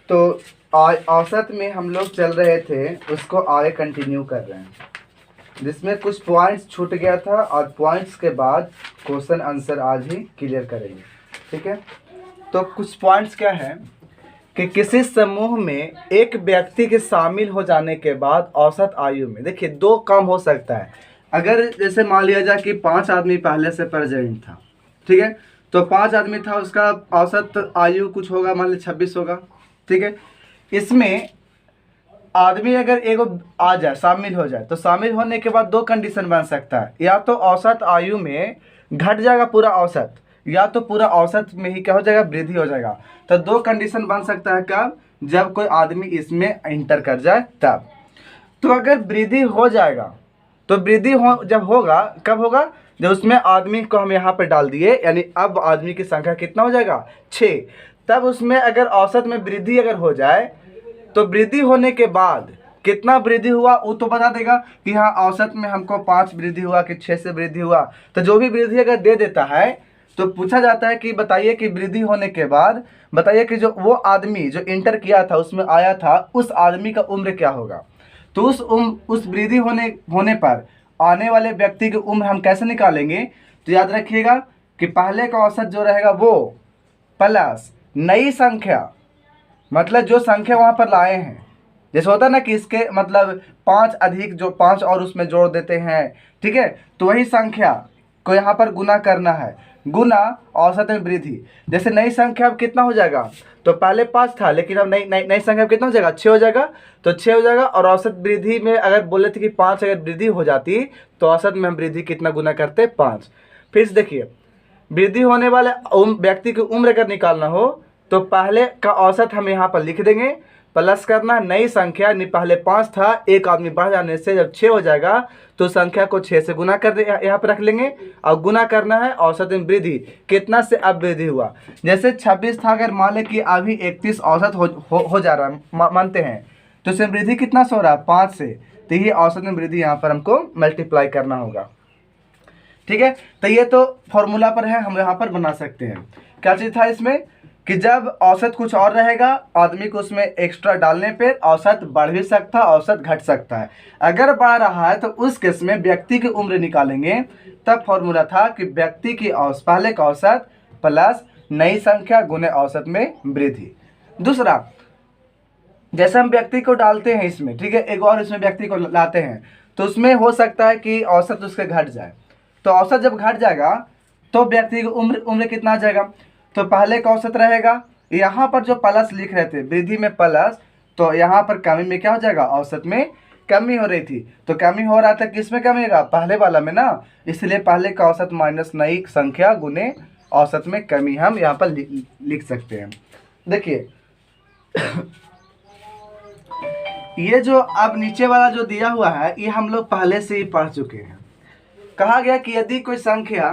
तो औसत में हम लोग चल रहे थे, उसको आगे कंटिन्यू कर रहे हैं, जिसमें कुछ पॉइंट्स छूट गया था और पॉइंट्स के बाद क्वेश्चन आंसर आज ही क्लियर करेंगे। ठीक है, तो कुछ पॉइंट्स क्या है कि किसी समूह में एक व्यक्ति के शामिल हो जाने के बाद औसत आयु में, देखिए दो काम हो सकता है। अगर जैसे मान लिया जाए कि 5 आदमी पहले से प्रेजेंट था, ठीक है, तो 5 आदमी था, उसका औसत आयु कुछ होगा, मान ली 26 होगा। ठीक है, इसमें आदमी अगर एगो आ जाए, शामिल हो जाए, तो शामिल होने के बाद दो कंडीशन बन सकता है, या तो औसत आयु में घट जाएगा पूरा औसत, या तो पूरा औसत में ही क्या हो जाएगा, वृद्धि हो जाएगा। तो दो कंडीशन बन सकता है कब, जब कोई आदमी इसमें एंटर कर जाए तब। तो अगर वृद्धि हो जाएगा, तो वृद्धि हो जब होगा, कब होगा, जब उसमें आदमी को हम यहाँ पे डाल दिए, यानी अब आदमी की संख्या कितना हो जाएगा, 6। तब उसमें अगर औसत में वृद्धि अगर हो जाए, तो वृद्धि होने के बाद कितना वृद्धि हुआ वो तो बता देगा कि हाँ औसत में हमको 5 वृद्धि हुआ कि 6 से वृद्धि हुआ। तो जो भी वृद्धि अगर दे देता है तो पूछा जाता है कि बताइए कि वृद्धि होने के बाद बताइए कि जो वो आदमी जो इंटर किया था, उसमें आया था, उस आदमी का उम्र क्या होगा। तो उस वृद्धि होने पर आने वाले व्यक्ति की उम्र हम कैसे निकालेंगे, तो याद रखिएगा कि पहले का औसत जो रहेगा वो प्लस नई संख्या, मतलब जो संख्या वहाँ पर लाए हैं, जैसे होता है ना कि इसके मतलब 5 अधिक जो 5 और उसमें जोड़ देते हैं, ठीक है, तो वही संख्या को यहाँ पर गुना करना है, गुना औसत में वृद्धि। जैसे नई संख्या अब कितना हो जाएगा, तो पहले 5 था, लेकिन अब नई संख्या कितना हो जाएगा, 6 हो जाएगा, तो 6 हो जाएगा। और औसत वृद्धि में अगर बोले थे कि 5 अगर वृद्धि हो जाती, तो औसत में हम वृद्धि कितना गुना करते, 5। फिर से देखिए, वृद्धि होने वाले व्यक्ति की उम्र अगर निकालना हो, तो पहले का औसत हम यहाँ पर लिख देंगे, प्लस करना नई संख्या, पहले 5 था, एक आदमी बढ़ जाने से जब 6 हो जाएगा, तो संख्या को 6 से गुना कर दे, यहाँ पर रख लेंगे, और गुना करना है औसत में वृद्धि कितना से अब वृद्धि हुआ। जैसे 26 था, अगर मान लें कि अभी 31 औसत हो जा रहा है, मानते हैं, तो इसमें वृद्धि कितना से हो रहा है, 5 से, तो ये औसत में वृद्धि यहाँ पर हमको मल्टीप्लाई करना होगा। ठीक है, तो ये तो फॉर्मूला पर है, हम यहाँ पर बना सकते हैं। क्या चीज़ था इसमें कि जब औसत कुछ और रहेगा, आदमी को उसमें एक्स्ट्रा डालने पे औसत बढ़ भी सकता है, औसत घट सकता है। अगर बढ़ रहा है तो उस केस में व्यक्ति की उम्र निकालेंगे, तब फॉर्मूला था कि व्यक्ति की पहले का औसत प्लस नई संख्या गुने औसत में वृद्धि। दूसरा, जैसे हम व्यक्ति को डालते हैं इसमें, ठीक है, एक और इसमें व्यक्ति को लाते हैं, तो उसमें हो सकता है कि औसत उसके घट जाए। तो औसत जब घट जाएगा तो व्यक्ति की उम्र कितना आ जाएगा, तो पहले का औसत रहेगा, यहाँ पर जो प्लस लिख रहे थे वृद्धि में प्लस, तो यहाँ पर कमी में क्या हो जाएगा, औसत में कमी हो रही थी, तो कमी हो रहा था, किस में कमी होगा, पहले वाला में ना, इसलिए पहले का औसत माइनस नई संख्या गुने औसत में कमी हम यहाँ पर लिख सकते हैं। देखिए ये जो अब नीचे वाला जो दिया हुआ है, ये हम लोग पहले से ही पढ़ चुके हैं। कहा गया कि यदि कोई संख्या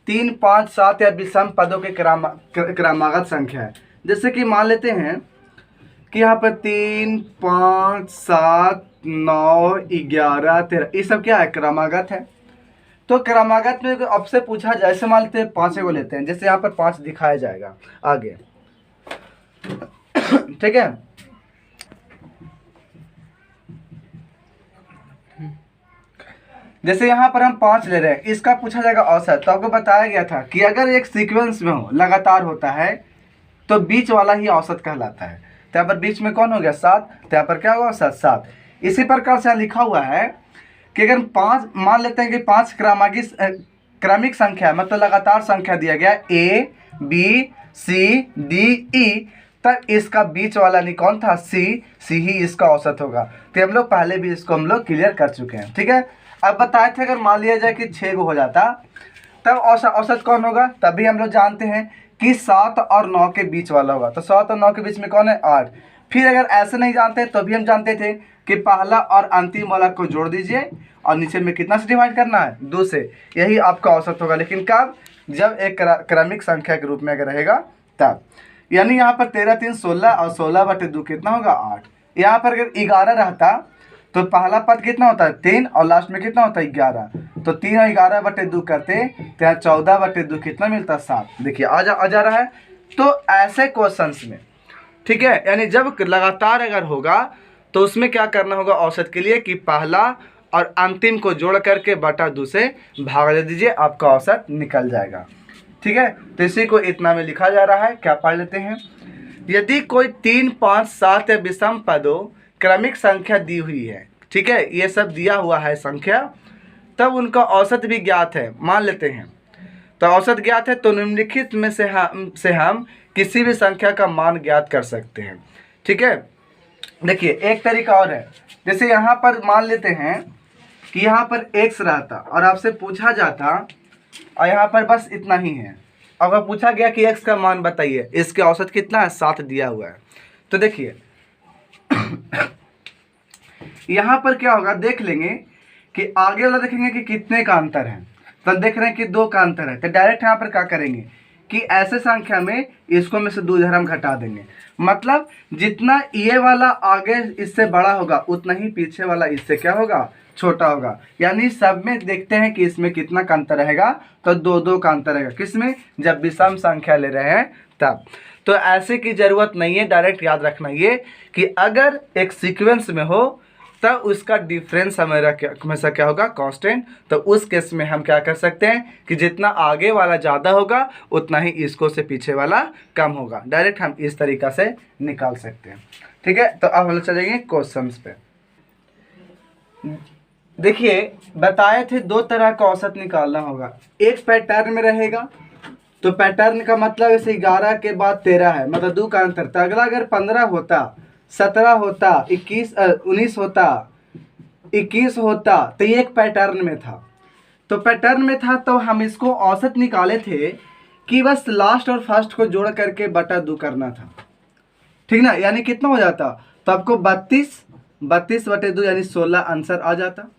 3, 5, 7 या विषम पदों के क्रमागत संख्या है, जैसे कि मान लेते हैं कि यहाँ पर 3, 5, 7, 9, 11, 13, ये सब क्या है, क्रमागत है। तो क्रमागत में अब से पूछा जाए, जैसे मान लेते हैं 5 को लेते हैं, जैसे यहाँ पर 5 दिखाया जाएगा आगे, ठीक है। जैसे यहाँ पर हम 5 ले रहे हैं, इसका पूछा जाएगा औसत, तो आपको बताया गया था कि अगर एक सीक्वेंस में हो, लगातार होता है, तो बीच वाला ही औसत कहलाता है। तो यहाँ पर बीच में कौन हो गया, 7, तो यहाँ पर क्या होगा, औसत 7। इसी प्रकार से लिखा हुआ है कि अगर 5 मान लेते हैं कि 5 क्रमिक संख्या, मतलब लगातार संख्या दिया गया A, B, C, D, E, तब इसका बीच वाला नहीं कौन था, C ही इसका औसत होगा। तो हम लोग पहले भी इसको हम लोग क्लियर कर चुके हैं, ठीक है। अब बताए थे अगर मान लिया जाए कि 6 हो जाता, तब औसत कौन होगा, तभी हम लोग जानते हैं कि 7 और 9 के बीच वाला होगा। तो 7 और 9 के बीच में कौन है, 8। फिर अगर ऐसे नहीं जानते तो भी हम जानते थे कि पहला और अंतिम वाला को जोड़ दीजिए और नीचे में कितना से डिवाइड करना है, 2 से, यही आपका औसत होगा। लेकिन कब, जब एक क्रमिक संख्या के रूप में अगर रहेगा तब। यानी यहाँ पर 13, 3, 16 और 16/2 कितना होगा, 8। यहाँ पर अगर 11 रहता तो पहला पद कितना होता है, 3, और लास्ट में कितना होता है, 11। तो 3 और 11/2 करते तो यहाँ 14/2 कितना मिलता है, 7। देखिए आ जा रहा है। तो ऐसे क्वेश्चंस में ठीक है, यानी जब लगातार अगर होगा तो उसमें क्या करना होगा औसत के लिए कि पहला और अंतिम को जोड़ करके बटा 2 से भाग दे दीजिए, आपका औसत निकल जाएगा। ठीक है, तो इसी को इतना में लिखा जा रहा है। क्या पढ़ लेते हैं। यदि कोई 3, 5, 7 या विषम पदों क्रमिक संख्या दी हुई है, ठीक है, ये सब दिया हुआ है संख्या, तब उनका औसत भी ज्ञात है, मान लेते हैं। तो औसत ज्ञात है तो निम्नलिखित में से हम किसी भी संख्या का मान ज्ञात कर सकते हैं। ठीक है, देखिए एक तरीका और है। जैसे यहाँ पर मान लेते हैं कि यहाँ पर x रहता और आपसे पूछा जाता और यहाँ पर बस इतना ही है। अगर पूछा गया कि x का मान बताइए, इसके औसत कितना है, 7 दिया हुआ है। तो देखिए यहाँ पर क्या होगा, देख लेंगे कि आगे वाला देखेंगे कि कितने का अंतर है। तो देख रहे हैं कि 2 का अंतर है, तो डायरेक्ट यहाँ पर क्या करेंगे कि ऐसे संख्या में इसको में से 2 इधर हम घटा देंगे। मतलब जितना ये वाला आगे इससे बड़ा होगा उतना ही पीछे वाला इससे क्या होगा, छोटा होगा। यानी सब में देखते हैं कि इसमें कितना का अंतर रहेगा, तो 2-2 का अंतर रहेगा। किसमें, जब विषम संख्या ले रहे हैं तब। तो ऐसे की ज़रूरत नहीं है, डायरेक्ट याद रखना ये कि अगर एक सीक्वेंस में हो तब उसका डिफरेंस हमेशा क्या होगा, कांस्टेंट। तो उस केस में हम क्या कर सकते हैं कि जितना आगे वाला ज़्यादा होगा उतना ही इसको से पीछे वाला कम होगा। डायरेक्ट हम इस तरीक़ा से निकाल सकते हैं। ठीक है, तो अब हम चलेंगे क्वेश्चंस पे। देखिए बताए थे 2 तरह का औसत निकालना होगा। एक पैटर्न में रहेगा, तो पैटर्न का मतलब जैसे 11 के बाद 13 है, मतलब 2 का अंतर। तो अगला अगर 15 होता, 17 होता, 19 होता, 21 होता, तो ये एक पैटर्न में था। तो पैटर्न में था तो हम इसको औसत निकाले थे कि बस लास्ट और फर्स्ट को जोड़ करके बटा 2 करना था। ठीक ना, यानी कितना हो जाता, तो आपको 32 बटे 2 यानी 16 आंसर आ जाता।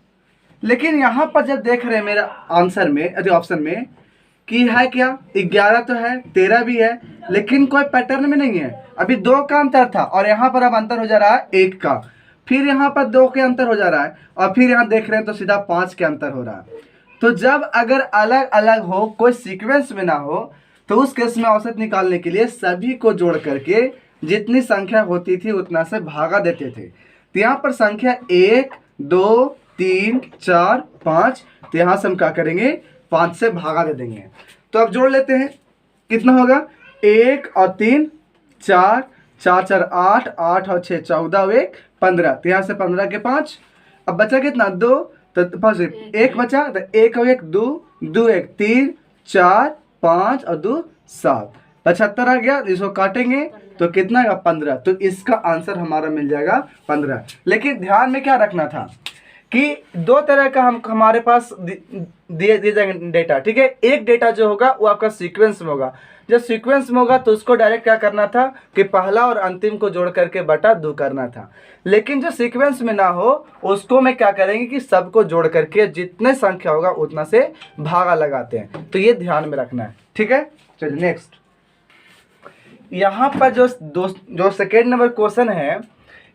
लेकिन यहाँ पर जब देख रहे हैं मेरा आंसर में, ऑप्शन में कि है क्या, 11 तो है, 13 भी है, लेकिन कोई पैटर्न में नहीं है। अभी 2 का अंतर था और यहाँ पर अब अंतर हो जा रहा है 1 का, फिर यहाँ पर 2 के अंतर हो जा रहा है, और फिर यहाँ देख रहे हैं तो सीधा 5 के अंतर हो रहा है। तो जब अगर अलग अलग हो, कोई सीक्वेंस में ना हो, तो उस केस में औसत निकालने के लिए सभी को जोड़ करके जितनी संख्या होती थी उतना से भागा देते थे। तो यहाँ पर संख्या 1, 2, 3, 4, 5, तो यहाँ से हम क्या करेंगे, 5 से भागा दे देंगे। तो अब जोड़ लेते हैं, कितना होगा, 1 और 3 4, 4 4 8, 8 और 6 14 और 1 15। तो यहाँ से 15 के 5, अब बचा कितना, 2, तो 1 बचा, तो 1 और 1 2, 2 1 3, 4 5 और 2 7, 75 आ गया। इसको काटेंगे तो कितना आएगा, 15। तो इसका आंसर हमारा मिल जाएगा 15। लेकिन ध्यान में क्या रखना था कि 2 तरह का हमारे पास दिए जाएंगे डेटा। ठीक है, एक डेटा जो होगा वो आपका सीक्वेंस में होगा। जब सीक्वेंस में होगा तो उसको डायरेक्ट क्या करना था कि पहला और अंतिम को जोड़ करके बटा 2 करना था। लेकिन जो सीक्वेंस में ना हो उसको मैं क्या करेंगे कि सबको जोड़ करके जितने संख्या होगा उतना से भागा लगाते हैं। तो ये ध्यान में रखना है। ठीक है, चलिए नेक्स्ट। यहाँ पर जो सेकेंड नंबर क्वेश्चन है,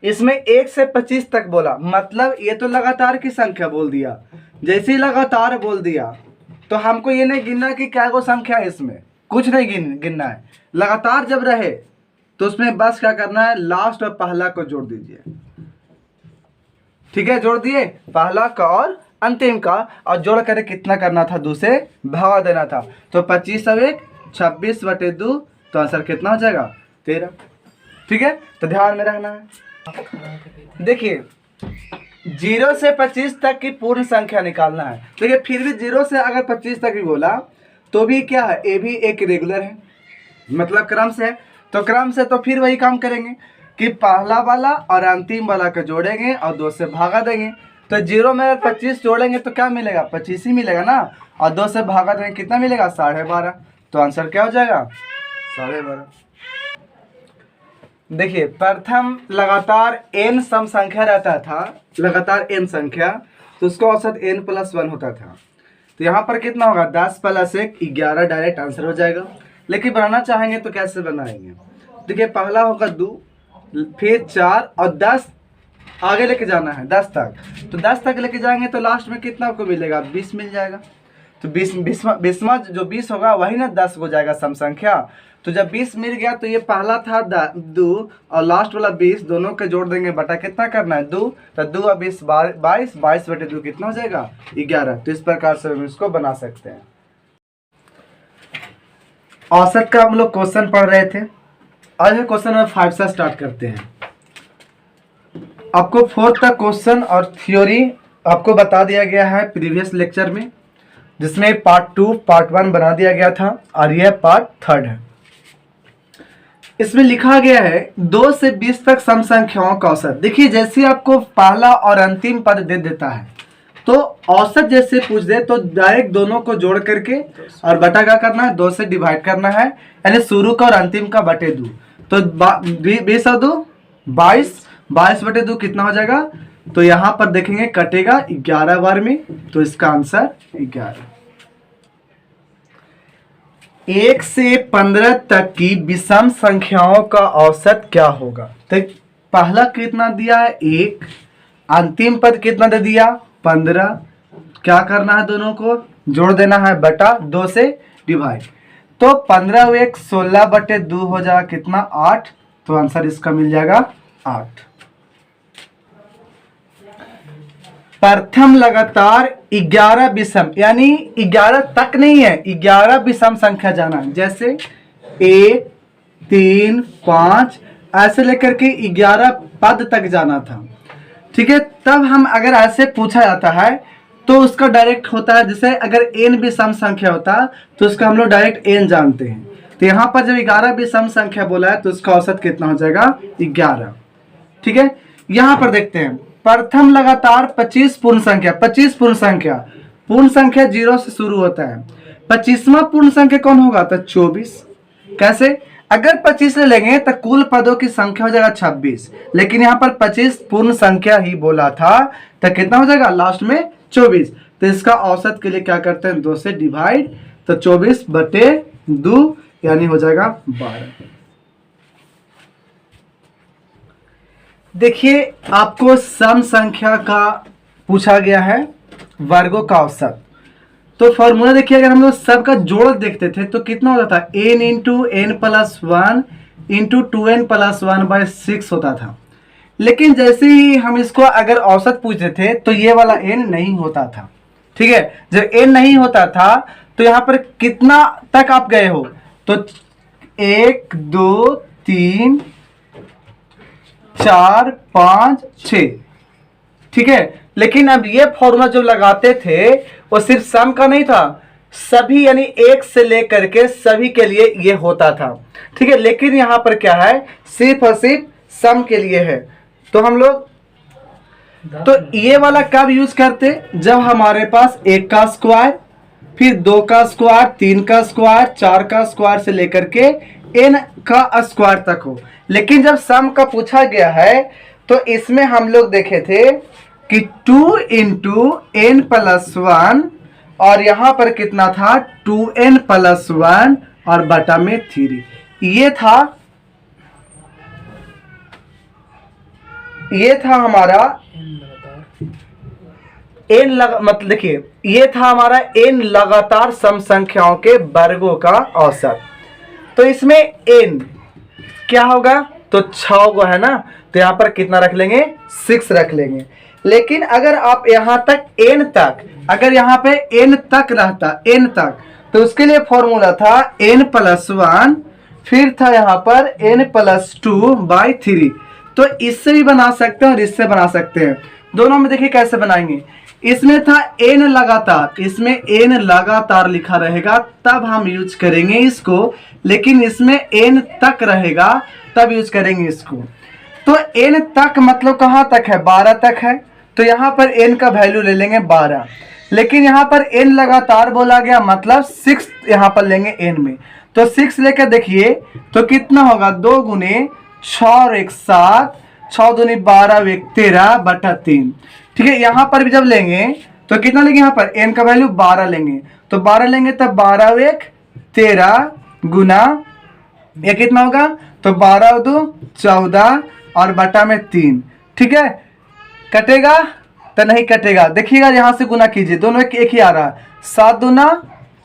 इसमें 1 से 25 तक बोला, मतलब ये तो लगातार की संख्या बोल दिया। जैसे ही लगातार बोल दिया तो हमको ये नहीं गिनना कि क्या को संख्या है, इसमें कुछ नहीं गिनना है। लगातार जब रहे तो उसमें बस क्या करना है, लास्ट और पहला को जोड़ दीजिए। ठीक है, जोड़ दिए पहला का और अंतिम का, और जोड़ कर कितना करना था, 2 से भगा देना था। तो 25 और 1 26 बटे 2, तो आंसर कितना हो जाएगा, 13। ठीक है, तो ध्यान में रहना है। देखिए 0 से 25 तक की पूर्ण संख्या निकालना है। देखिए फिर भी 0 से अगर 25 तक भी बोला तो भी क्या है, ये भी एक रेगुलर है, मतलब क्रम से है। तो क्रम से तो फिर वही काम करेंगे कि पहला वाला और अंतिम वाला को जोड़ेंगे और 2 से भागा देंगे। तो 0 में 25 जोड़ेंगे तो क्या मिलेगा, 25 ही मिलेगा ना, और 2 से भागा देंगे कितना मिलेगा, 12.5। तो आंसर क्या हो जाएगा, 12.5। देखिए प्रथम लगातार n सम संख्या रहता था, लगातार n संख्या, तो उसका औसत n+1 होता था। तो यहाँ पर कितना होगा, 10 + 1 11, डायरेक्ट आंसर हो जाएगा। लेकिन बनाना चाहेंगे तो कैसे बनाएंगे, देखिए पहला होगा 2, फिर 4 और 10 आगे लेके जाना है 10 तक। तो 10 तक लेके जाएंगे तो लास्ट में कितना आपको मिलेगा, 20 मिल जाएगा। तो 20वां जो 20 होगा वही ना 10 हो जाएगा सम संख्या। तो जब 20 मिल गया तो ये पहला था 2 और लास्ट वाला 20, दोनों के जोड़ देंगे, बटा कितना करना है 2, तो 2 और 20 22, 22 बटे 2 कितना हो जाएगा 11। तो इस प्रकार से हम इसको बना सकते हैं। औसत का हम लोग क्वेश्चन पढ़ रहे थे। आज हम क्वेश्चन नंबर 5 से स्टार्ट करते हैं। आपको 4 तक क्वेश्चन और थ्योरी आपको बता दिया गया है प्रीवियस लेक्चर में, जिसमें पार्ट 2 पार्ट 1 बना दिया गया था और यह पार्ट 3 है। इसमें लिखा गया है 2 से 20 तक सम संख्याओं का औसत। देखिए जैसे आपको पहला और अंतिम पद दे देता है तो औसत जैसे पूछ दे तो डायरेक्ट दोनों को जोड़ करके और बटा क्या करना है 2 से डिवाइड करना है, यानी शुरू का और अंतिम का बटे 2। तो 20 और 2 22, 22 बटे 2 कितना हो जाएगा, तो यहाँ पर देखेंगे कटेगा 11 बार में, तो इसका आंसर 11। 1 से 15 तक की विषम संख्याओं का औसत क्या होगा। तो पहला कितना दिया है 1, अंतिम पद कितना दे दिया 15, क्या करना है दोनों को जोड़ देना है बटा 2 से डिवाइड। तो 15 और 1 16 बटे 2 हो जाएगा कितना 8, तो आंसर इसका मिल जाएगा 8। प्रथम लगातार 11 विषम, यानी 11 तक नहीं है, 11 विषम संख्या जाना है। जैसे 1 3 5 ऐसे लेकर के 11 पद तक जाना था, ठीक है। तब हम अगर ऐसे पूछा जाता है तो उसका डायरेक्ट होता है, जैसे अगर n विषम संख्या होता तो उसका हम लोग डायरेक्ट n जानते हैं। तो यहाँ पर जब 11 विषम संख्या बोला है तो उसका औसत कितना हो जाएगा 11, ठीक है। यहाँ पर देखते हैं प्रथम लगातार 25 पूर्ण संख्या, 25 पूर्ण संख्या 0 से शुरू होता है। 25वां पूर्ण संख्या कौन होगा, तो 24। कैसे, अगर 25 ले लेंगे तो कुल पदों की संख्या हो जाएगा 26, लेकिन यहाँ पर 25 पूर्ण संख्या ही बोला था तो कितना हो जाएगा लास्ट में 24। तो इसका औसत के लिए क्या करते हैं 2 से डिवाइड, तो 24 बटे 2 यानी हो जाएगा 12। देखिए आपको सम संख्या का पूछा गया है, वर्गों का औसत। तो फॉर्मूला देखिए, अगर हम लोग सबका जोड़ देखते थे तो कितना होता था n into n plus 1 into 2n plus 1/6 होता था। लेकिन जैसे ही हम इसको अगर औसत पूछते थे तो ये वाला n नहीं होता था, ठीक है। जब n नहीं होता था तो यहाँ पर कितना तक आप गए हो, तो 1 2 3 4 5 6, ठीक है। लेकिन अब ये फॉर्मूला जो लगाते थे वो सिर्फ सम का नहीं था, सभी यानी 1 से लेकर के सभी के लिए ये होता था, ठीक है। लेकिन यहाँ पर क्या है, सिर्फ और सिर्फ सम के लिए है। तो हम लोग तो ये वाला कब यूज करते, जब हमारे पास 1 का स्क्वायर, फिर 2 का स्क्वायर, 3 का स्क्वायर, 4 का स्क्वायर से लेकर के n का स्क्वायर तक हो। लेकिन जब सम का पूछा गया है तो इसमें हम लोग देखे थे कि 2 इंटू n प्लस 1 और यहां पर कितना था 2n प्लस 1 और बटा में 3, ये था हमारा मतलब देखिए ये था हमारा n लगातार सम संख्याओं के वर्गों का औसत। तो इसमें n क्या होगा, तो 6 गो है ना, तो यहाँ पर कितना रख लेंगे 6 रख लेंगे। लेकिन अगर आप यहाँ तक n तक, अगर यहाँ पे n तक रहता, n तक, तो उसके लिए फॉर्मूला था n प्लस 1, फिर था यहाँ पर n प्लस 2/3। तो इससे भी बना सकते हैं और इससे बना सकते हैं, दोनों में देखिए कैसे बनाएंगे। इसमें था n लगातार, इसमें n लगातार लिखा रहेगा तब हम यूज करेंगे इसको, लेकिन इसमें n तक रहेगा तब यूज करेंगे इसको। तो n तक मतलब कहाँ तक है, 12 तक है, तो यहाँ पर n का वैल्यू ले लेंगे 12। लेकिन यहाँ पर n लगातार बोला गया मतलब 6 यहाँ पर लेंगे n में, तो 6 लेकर देखिए तो कितना होगा 2 गुने 6 और 1 7, 6 दूनी 12 और 1 13 बटा 3, ठीक है। यहाँ पर भी जब लेंगे तो कितना लेंगे, यहाँ पर n का वैल्यू 12 लेंगे, तो 12 लेंगे तब 12 और 1 13 गुना ये कितना होगा, तो 12 और 2 14 और बटा में 3, ठीक है। कटेगा तो नहीं कटेगा, देखिएगा यहाँ से गुना कीजिए, दोनों एक ही आ रहा है, 7 दूना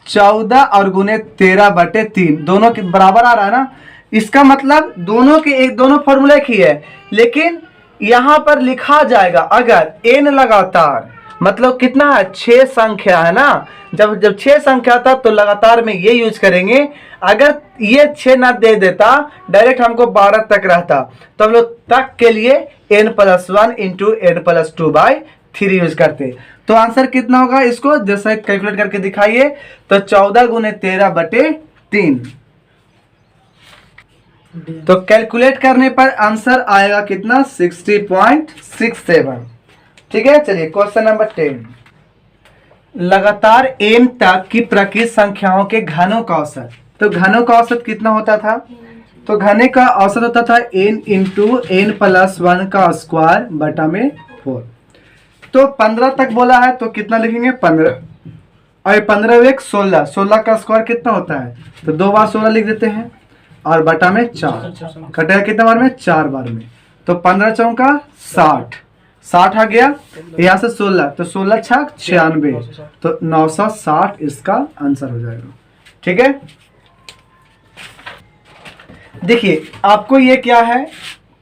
14 और गुने 13/3 दोनों के बराबर आ रहा है ना। इसका मतलब दोनों फॉर्मूला एक ही है, लेकिन यहां पर लिखा जाएगा अगर n लगातार, मतलब कितना है 6 संख्या है ना। जब 6 संख्या था तो लगातार में ये यूज करेंगे। अगर ये 6 ना दे देता, डायरेक्ट हमको 12 तक रहता, तो हम लोग तक के लिए n+1 इंटू n+2/3 यूज करते। तो आंसर कितना होगा, इसको जैसे कैलकुलेट करके दिखाइए। तो 14 गुने 13/3, तो कैलकुलेट करने पर आंसर आएगा कितना 60.67। ठीक है, चलिए क्वेश्चन नंबर 10। लगातार n तक की प्रकृत संख्याओं के घनों का औसत। तो घनों का औसत कितना होता था, तो घने का औसत होता था n इंटू n+1 का स्क्वायर बटा में 4। तो 15 तक बोला है तो कितना लिखेंगे 15, और 15 एक 16, 16 का स्क्वायर कितना होता है, तो 2 बार 16 लिख देते हैं और बटा में 4, कटेगा कितना बार में 4 बार में। तो 15 चौका 60, 60 आ गया यहाँ से 16, तो 16 छक 96, तो 960 इसका आंसर हो जाएगा। ठीक है, देखिए आपको ये क्या है,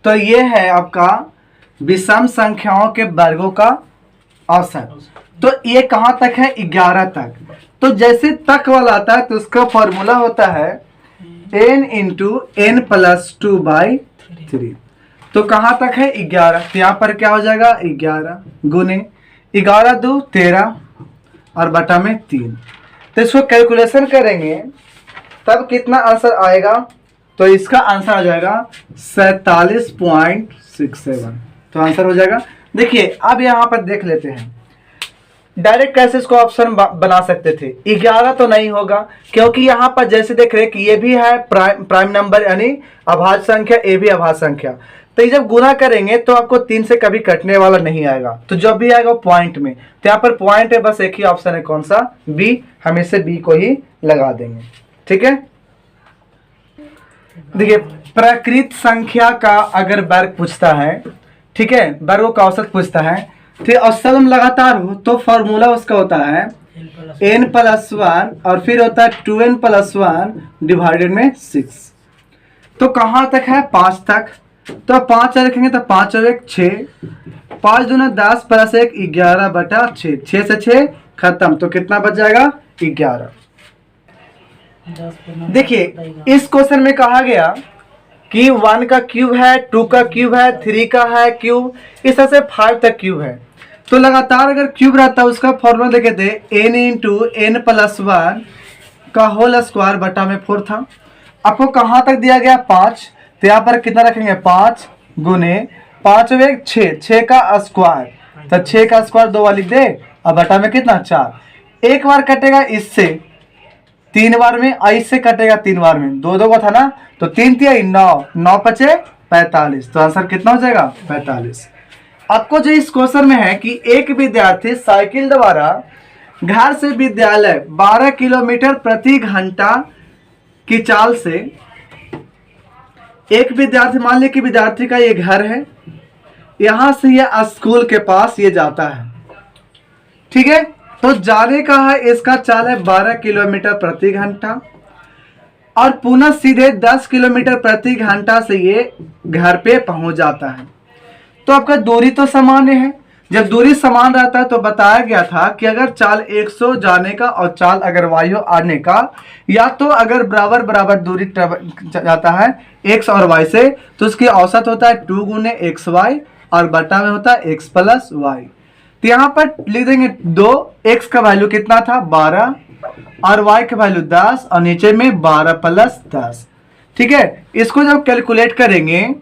तो ये है आपका विषम संख्याओं के वर्गों का औसत। तो ये कहां तक है 11 तक। तो जैसे तक वाला आता है तो उसका फॉर्मूला होता है n इंटू n+2/3। तो कहां तक है 11, तो यहां पर क्या हो जाएगा 11 गुने 11 2 13 और बटा में 3। तो इसको कैलकुलेशन करेंगे तब कितना आंसर आएगा, तो इसका आंसर आ जाएगा 47.67। तो आंसर हो जाएगा। देखिए अब यहाँ पर देख लेते हैं डायरेक्ट कैसे इसको ऑप्शन बना सकते थे। 11 तो नहीं होगा, क्योंकि यहाँ पर जैसे देख रहे हैं कि ये भी है प्राइम नंबर यानी अभाज्य संख्या, ये भी अभाज्य संख्या। तो ये जब गुना करेंगे तो आपको 3 से कभी कटने वाला नहीं आएगा, तो जब भी आएगा पॉइंट में। तो यहाँ पर पॉइंट है, बस एक ही ऑप्शन है, कौन सा, बी। हम इसे बी को ही लगा देंगे। ठीक है, देखिए प्रकृत संख्या का अगर वर्ग पूछता है, ठीक है, वर्गों का औसत पूछता है, तो औसत लगातार हो तो फॉर्मूला उसका होता है n+1 और फिर होता है 2n+1 डिवाइडेड में 6। तो कहां तक है 5 तक। तो 5 रखेंगे तो 5 और 1 6, 5 दूना 10 प्लस 1 11/6, 6 से 6 खत्म, तो कितना बच जाएगा 11। देखिए इस क्वेश्चन में कहा गया कि 1 का क्यूब है, 2 का क्यूब है, 3 का है क्यूब, इस तरह से 5 तक क्यूब है। तो लगातार अगर क्यूब रहता है उसका फॉर्मूला देखे थे n इंटू n+1 का होल स्क्वायर बटा में 4 था। आपको कहां तक दिया गया 5, तो यहाँ पर कितना रखेंगे 5 गुने 5 और 1 6, 6 का स्क्वायर, तो 6 का स्क्वायर 2 बार लिख दे और बटा में कितना 4। एक बार कटेगा इससे 3 बार में, इससे कटेगा 3 बार में, 2 2 का था ना, तो 3 3 9, 9 5 45। तो आंसर कितना हो जाएगा 45। आपको जो इस क्वेश्चन में है कि एक विद्यार्थी साइकिल द्वारा घर से विद्यालय 12 किलोमीटर प्रति घंटा की चाल से, एक विद्यार्थी, मान लीजिए कि विद्यार्थी का ये घर है, यहां से ये स्कूल के पास ये जाता है। ठीक है, तो जाने का है इसका चाल है 12 किलोमीटर प्रति घंटा और पुनः सीधे 10 किलोमीटर प्रति घंटा से ये घर पे पहुंच जाता है। तो आपका दूरी तो समान है। जब दूरी समान रहता है तो बताया गया था कि अगर चाल 100 जाने का और चाल अगर वायु आने का, या तो अगर बराबर बराबर दूरी जाता है x और y से, तो उसकी औसत होता है 2 गुने xy और बटा में होता है x प्लस y। तो यहाँ पर लिख देंगे 2, x का वैल्यू कितना था 12 और y का वैल्यू 10 और नीचे में 12 प्लस 10। ठीक है, इसको जब कैलकुलेट करेंगे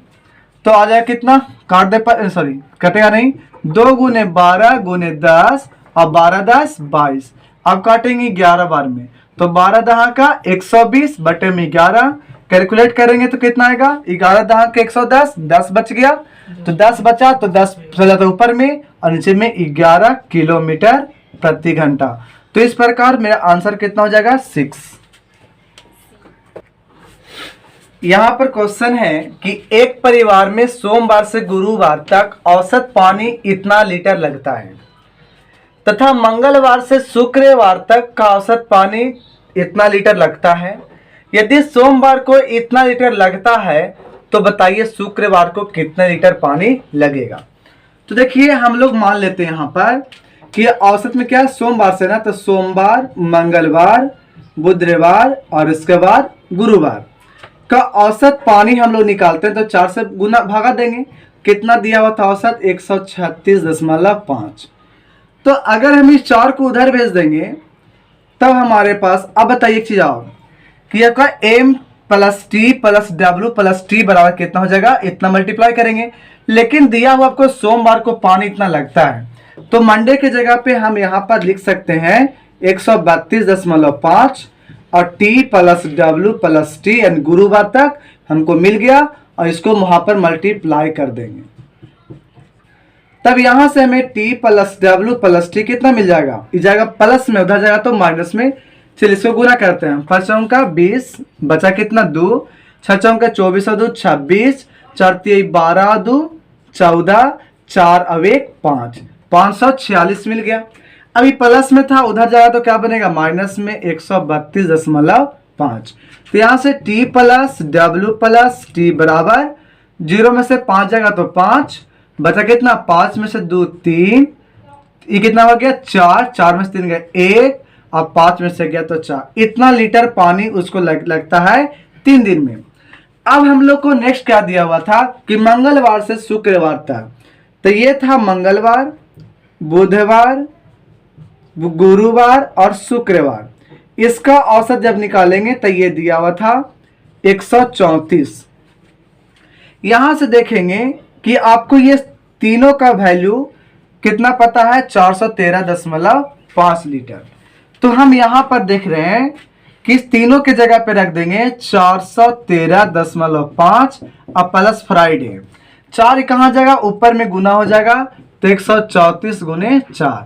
तो आ जाएगा कितना, काट दे पर, सॉरी कटेगा नहीं, 2 गुने 12 गुने 10 और 12 10 22। अब काटेंगे 11 बार में, तो 12 दहा का 120 बटे में 11, कैलकुलेट करेंगे तो कितना आएगा 11 दहा का 110, 10 बच गया, तो 10 बचा तो 10 चला था ऊपर में और नीचे में 11 किलोमीटर प्रति घंटा। तो इस प्रकार मेरा आंसर कितना हो जाएगा 6। यहाँ पर क्वेश्चन है कि एक परिवार में सोमवार से गुरुवार तक औसत पानी इतना लीटर लगता है। तथा मंगलवार से शुक्रवार तक का औसत पानी इतना लीटर लगता है। यदि सोमवार को इतना लीटर लगता है तो बताइए शुक्रवार को कितना लीटर पानी लगेगा। तो देखिए हम लोग मान लेते हैं यहाँ पर कि औसत में क्या है, सोमवार से ना, तो सोमवार, मंगलवार, बुधवार और इसके बाद गुरुवार का औसत पानी हम लोग निकालते हैं। तो 4 से गुना भागा देंगे, कितना दिया हुआ था औसत 136.5। तो अगर हम इस 4 को उधर भेज देंगे तब हमारे पास, अब बताइए एक चीज और कि आपका m plus T plus W plus T बराबर कितना हो जाएगा, इतना मल्टीप्लाई करेंगे। लेकिन दिया हुआ आपको सोमवार को पानी इतना लगता है, तो मंडे की जगह पे हम यहाँ पर लिख सकते हैं 132.5 और T plus W plus T and गुरुवार तक हमको मिल गया और इसको वहां पर मल्टीप्लाई कर देंगे। तब यहां से हमें T plus W plus T कितना मिल जाएगा, इस जाएगा प्लस में, उधर जाएगा तो माइनस में। चलिए इसको गुना करते हैं। 5 चौका 20, बचा कितना 2, 6 चौका 24 और 2 26, 4 3 12 2 14, 4 और 1 5, 546 मिल गया। अभी प्लस में था, उधर जाएगा तो क्या बनेगा माइनस में 132.5। तो यहां से T plus W plus T बराबर 0 में से 5 जाएगा तो 5, बचा कितना 5 में से 2 3, ये कितना हो गया 4, 4 में से 3 गया 1 और 5 में से गया तो 4। इतना लीटर पानी उसको लगता है 3 दिन में। अब हम लोग को नेक्स्ट क्या दिया हुआ था कि मंगलवार से शुक्रवार तक, तो ये था मंगलवार, बुधवार, गुरुवार और शुक्रवार, इसका औसत जब निकालेंगे तो ये दिया हुआ था 134। यहां से देखेंगे कि आपको ये तीनों का वैल्यू कितना पता है 413.5 लीटर। तो हम यहां पर देख रहे हैं कि इस तीनों के जगह पे रख देंगे 413.5 और प्लस फ्राइडे 4 कहाँ जाएगा, ऊपर में गुना हो जाएगा तो 134 गुने 4।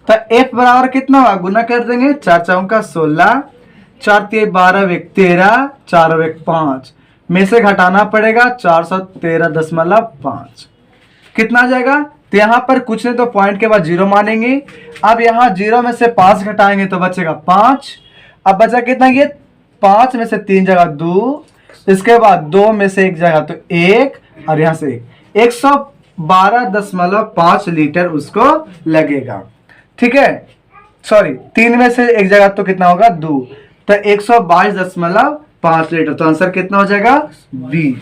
तो f बराबर कितना होगा, गुना कर देंगे 4 चौका 16, 4 3 12 1 13, 4 1 5 में से घटाना पड़ेगा 413.5, कितना आ जाएगा। तो यहाँ पर कुछ नहीं तो पॉइंट के बाद 0 मानेंगे। अब यहाँ 0 में से 5 घटाएंगे तो बचेगा 5। अब बचा कितना, ये 5 में से 3 जगह 2, इसके बाद 2 में से 1 जगह तो 1 और यहाँ से 112.5 लीटर उसको लगेगा। ठीक है, सॉरी 3 में से 1 जगह तो कितना होगा 2, तो 122.5 लीटर। तो आंसर कितना हो जाएगा बी।